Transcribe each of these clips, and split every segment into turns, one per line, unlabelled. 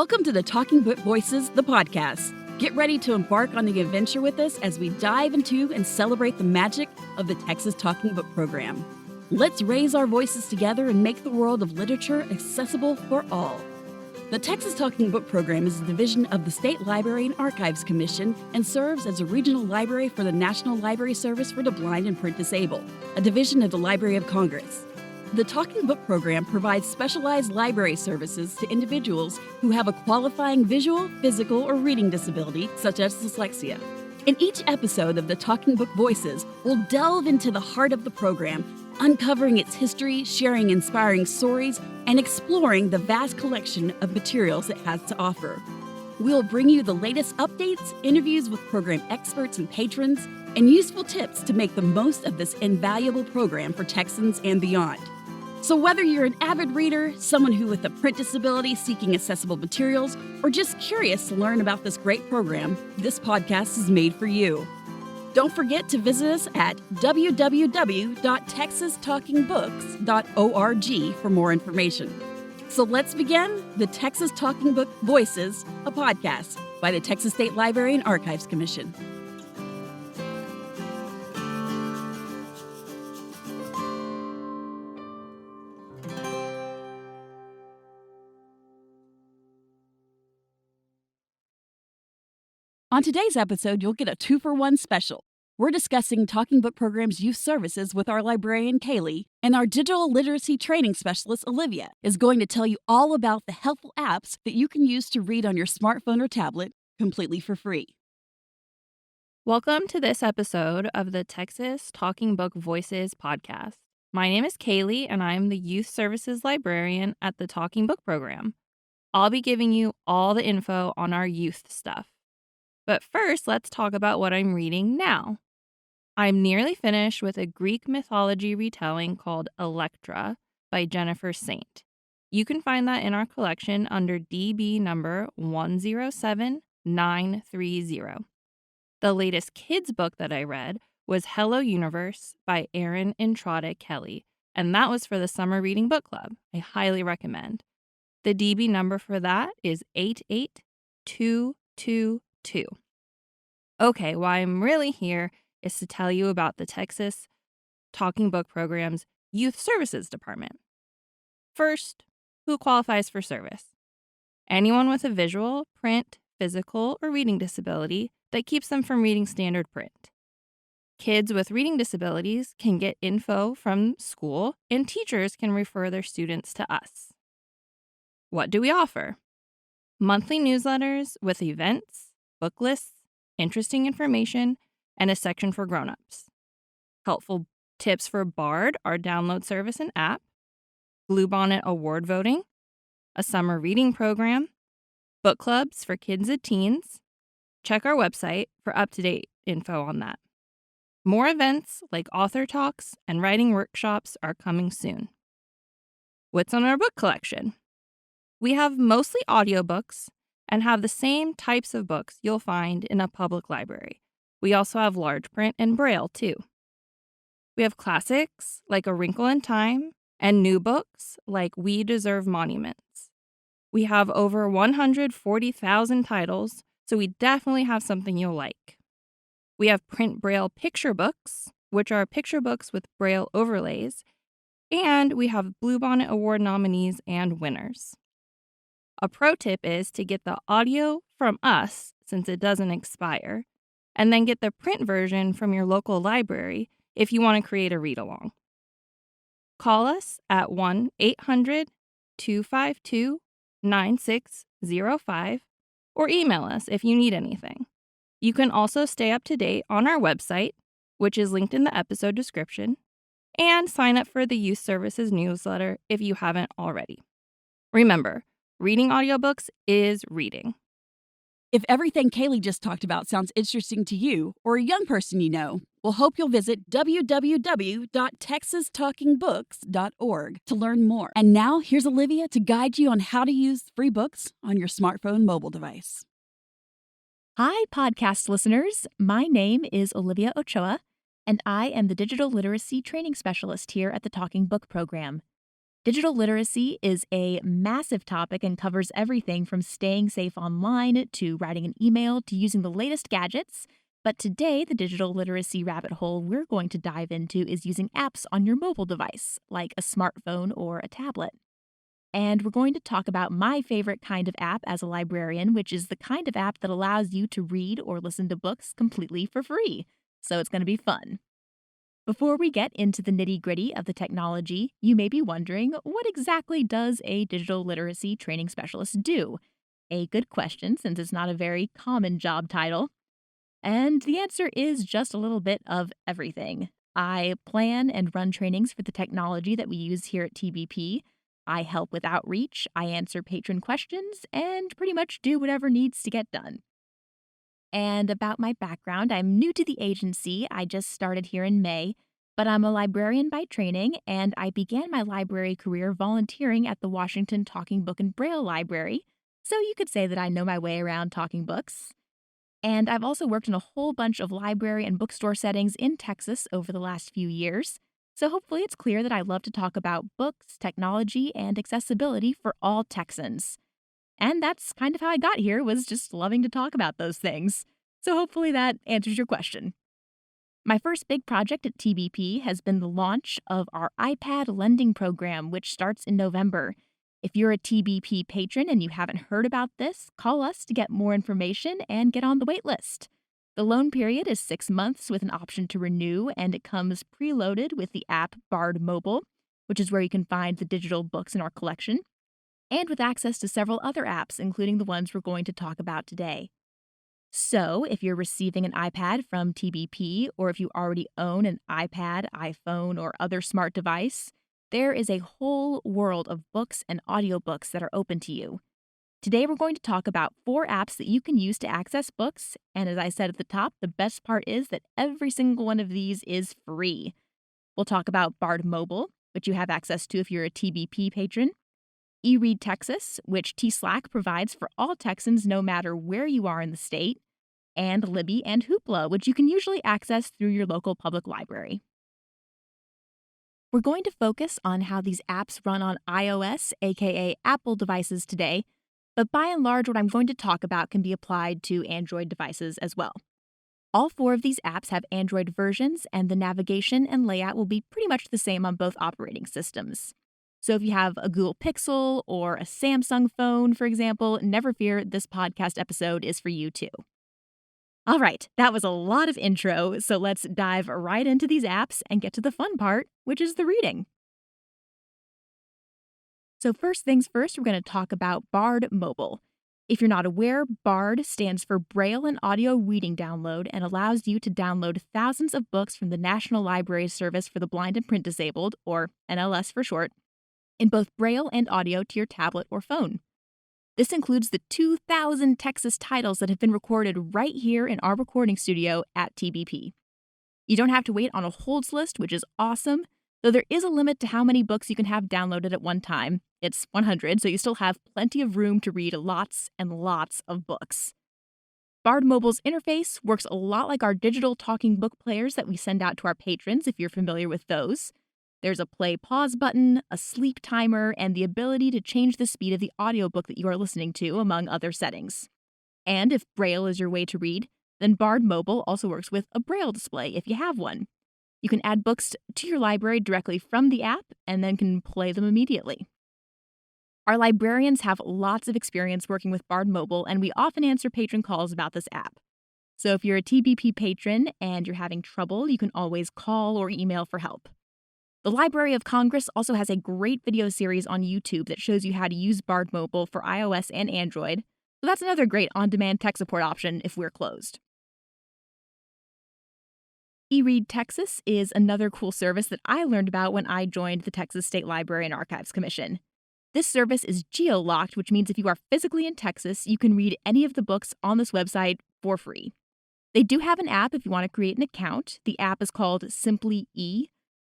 Welcome to the Talking Book Voices, the podcast. Get ready to embark on the adventure with us as we dive into and celebrate the magic of the Texas Talking Book program. Let's raise our voices together and make the world of literature accessible for all. The Texas Talking Book program is a division of the State Library and Archives Commission and serves as a regional library for the National Library Service for the Blind and Print Disabled, a division of the Library of Congress. The Talking Book program provides specialized library services to individuals who have a qualifying visual, physical, or reading disability, such as dyslexia. In each episode of the Talking Book Voices, we'll delve into the heart of the program, uncovering its history, sharing inspiring stories, and exploring the vast collection of materials it has to offer. We'll bring you the latest updates, interviews with program experts and patrons, and useful tips to make the most of this invaluable program for Texans and beyond. So whether you're an avid reader, someone who with a print disability seeking accessible materials, or just curious to learn about this great program, this podcast is made for you. Don't forget to visit us at www.texastalkingbooks.org for more information. So let's begin the Texas Talking Book Voices, a podcast by the Texas State Library and Archives Commission. On today's episode, you'll get a 2-for-1 special. We're discussing Talking Book Program's youth services with our librarian, Kayleigh, and our digital literacy training specialist, Olivia, is going to tell you all about the helpful apps that you can use to read on your smartphone or tablet completely for free.
Welcome to this episode of the Texas Talking Book Voices podcast. My name is Kayleigh, and I'm the youth services librarian at the Talking Book program. I'll be giving you all the info on our youth stuff. But first, let's talk about what I'm reading now. I'm nearly finished with a Greek mythology retelling called Electra by Jennifer Saint. You can find that in our collection under DB number 107930. The latest kids book that I read was Hello Universe by Erin Entrada Kelly, and that was for the Summer Reading Book Club. I highly recommend. The DB number for that is 88222. Okay, why I'm really here is to tell you about the Texas Talking Book Program's Youth Services Department. First, who qualifies for service? Anyone with a visual, print, physical, or reading disability that keeps them from reading standard print. Kids with reading disabilities can get info from school, and teachers can refer their students to us. What do we offer? Monthly newsletters with events, book lists, interesting information, and a section for grown-ups. Helpful tips for BARD, our download service and app, Bluebonnet award voting, a summer reading program, book clubs for kids and teens. Check our website for up-to-date info on that. More events like author talks and writing workshops are coming soon. What's on our book collection? We have mostly audiobooks and have the same types of books you'll find in a public library. We also have large print and Braille, too. We have classics like A Wrinkle in Time and new books like We Deserve Monuments. We have over 140,000 titles, so we definitely have something you'll like. We have print Braille picture books, which are picture books with Braille overlays, and we have Bluebonnet Award nominees and winners. A pro tip is to get the audio from us, since it doesn't expire, and then get the print version from your local library if you want to create a read-along. Call us at 1-800-252-9605 or email us if you need anything. You can also stay up to date on our website, which is linked in the episode description, and sign up for the Youth Services newsletter if you haven't already. Remember, reading audiobooks is reading.
If everything Kayleigh just talked about sounds interesting to you or a young person you know, we'll hope you'll visit www.texastalkingbooks.org to learn more. And now, here's Olivia to guide you on how to use free books on your smartphone mobile device.
Hi, podcast listeners. My name is Olivia Ochoa, and I am the Digital Literacy Training Specialist here at the Talking Book program. Digital literacy is a massive topic and covers everything from staying safe online to writing an email to using the latest gadgets. But today, the digital literacy rabbit hole we're going to dive into is using apps on your mobile device, like a smartphone or a tablet. And we're going to talk about my favorite kind of app as a librarian, which is the kind of app that allows you to read or listen to books completely for free. So it's going to be fun. Before we get into the nitty-gritty of the technology, you may be wondering, what exactly does a digital literacy training specialist do? A good question, since it's not a very common job title. And the answer is just a little bit of everything. I plan and run trainings for the technology that we use here at TBP. I help with outreach, I answer patron questions, and pretty much do whatever needs to get done. And about my background, I'm new to the agency. I just started here in May, but I'm a librarian by training, and I began my library career volunteering at the Washington Talking Book and Braille Library. So you could say that I know my way around talking books. And I've also worked in a whole bunch of library and bookstore settings in Texas over the last few years. So hopefully it's clear that I love to talk about books, technology, and accessibility for all Texans. And that's kind of how I got here, was just loving to talk about those things. So hopefully that answers your question. My first big project at TBP has been the launch of our iPad lending program, which starts in November. If you're a TBP patron and you haven't heard about this, call us to get more information and get on the wait list. The loan period is 6 months with an option to renew, and it comes preloaded with the app Bard Mobile, which is where you can find the digital books in our collection, and with access to several other apps, including the ones we're going to talk about today. So, if you're receiving an iPad from TBP, or if you already own an iPad, iPhone, or other smart device, there is a whole world of books and audiobooks that are open to you. Today, we're going to talk about 4 apps that you can use to access books, and as I said at the top, the best part is that every single one of these is free. We'll talk about Bard Mobile, which you have access to if you're a TBP patron, eRead Texas, which TSLAC provides for all Texans no matter where you are in the state, and Libby and Hoopla, which you can usually access through your local public library. We're going to focus on how these apps run on iOS, aka Apple devices today, but by and large, what I'm going to talk about can be applied to Android devices as well. All 4 of these apps have Android versions, and the navigation and layout will be pretty much the same on both operating systems. So if you have a Google Pixel or a Samsung phone, for example, never fear, this podcast episode is for you too. All right, that was a lot of intro, so let's dive right into these apps and get to the fun part, which is the reading. So first things first, we're going to talk about Bard Mobile. If you're not aware, Bard stands for Braille and Audio Reading Download and allows you to download thousands of books from the National Library Service for the Blind and Print Disabled, or NLS for short, in both Braille and audio to your tablet or phone. This includes the 2,000 Texas titles that have been recorded right here in our recording studio at TBP. You don't have to wait on a holds list, which is awesome, though there is a limit to how many books you can have downloaded at one time. It's 100, so you still have plenty of room to read lots and lots of books. Bard Mobile's interface works a lot like our digital talking book players that we send out to our patrons, if you're familiar with those. There's a play-pause button, a sleep timer, and the ability to change the speed of the audiobook that you are listening to, among other settings. And if Braille is your way to read, then Bard Mobile also works with a Braille display if you have one. You can add books to your library directly from the app and then can play them immediately. Our librarians have lots of experience working with Bard Mobile, and we often answer patron calls about this app. So if you're a TBP patron and you're having trouble, you can always call or email for help. The Library of Congress also has a great video series on YouTube that shows you how to use Bard Mobile for iOS and Android, so that's another great on-demand tech support option if we're closed. eRead Texas is another cool service that I learned about when I joined the Texas State Library and Archives Commission. This service is geo-locked, which means if you are physically in Texas, you can read any of the books on this website for free. They do have an app if you want to create an account. The app is called Simply E,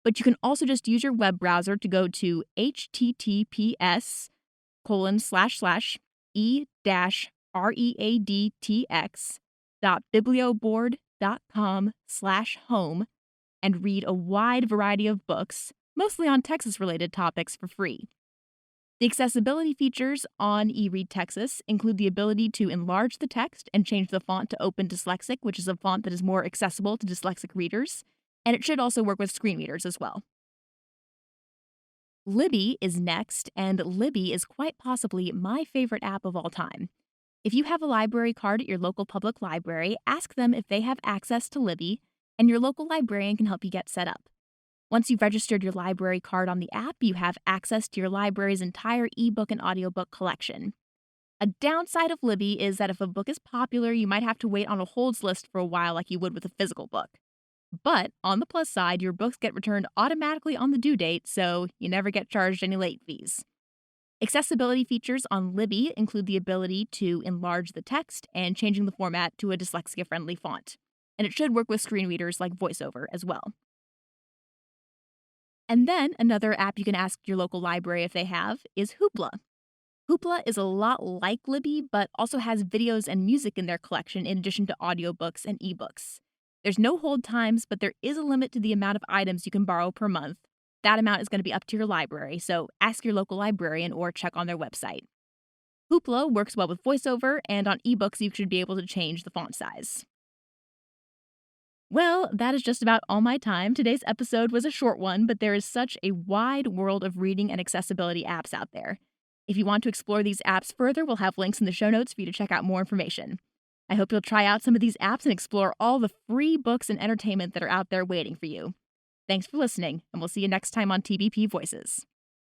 but you can also just use your web browser to go to https://e-readtx.biblioboard.com/home and read a wide variety of books, mostly on Texas-related topics for free. The accessibility features on eRead Texas include the ability to enlarge the text and change the font to Open Dyslexic, which is a font that is more accessible to dyslexic readers, and it should also work with screen readers as well. Libby is next, and Libby is quite possibly my favorite app of all time. If you have a library card at your local public library, ask them if they have access to Libby, and your local librarian can help you get set up. Once you've registered your library card on the app, you have access to your library's entire ebook and audiobook collection. A downside of Libby is that if a book is popular, you might have to wait on a holds list for a while like you would with a physical book. But on the plus side, your books get returned automatically on the due date, so you never get charged any late fees. Accessibility features on Libby include the ability to enlarge the text and changing the format to a dyslexia-friendly font. And it should work with screen readers like VoiceOver as well. And then another app you can ask your local library if they have is Hoopla. Hoopla is a lot like Libby, but also has videos and music in their collection in addition to audiobooks and ebooks. There's no hold times, but there is a limit to the amount of items you can borrow per month. That amount is going to be up to your library, so ask your local librarian or check on their website. Hoopla works well with VoiceOver, and on ebooks you should be able to change the font size. Well, that is just about all my time. Today's episode was a short one, but there is such a wide world of reading and accessibility apps out there. If you want to explore these apps further, we'll have links in the show notes for you to check out more information. I hope you'll try out some of these apps and explore all the free books and entertainment that are out there waiting for you. Thanks for listening, and we'll see you next time on TBP Voices.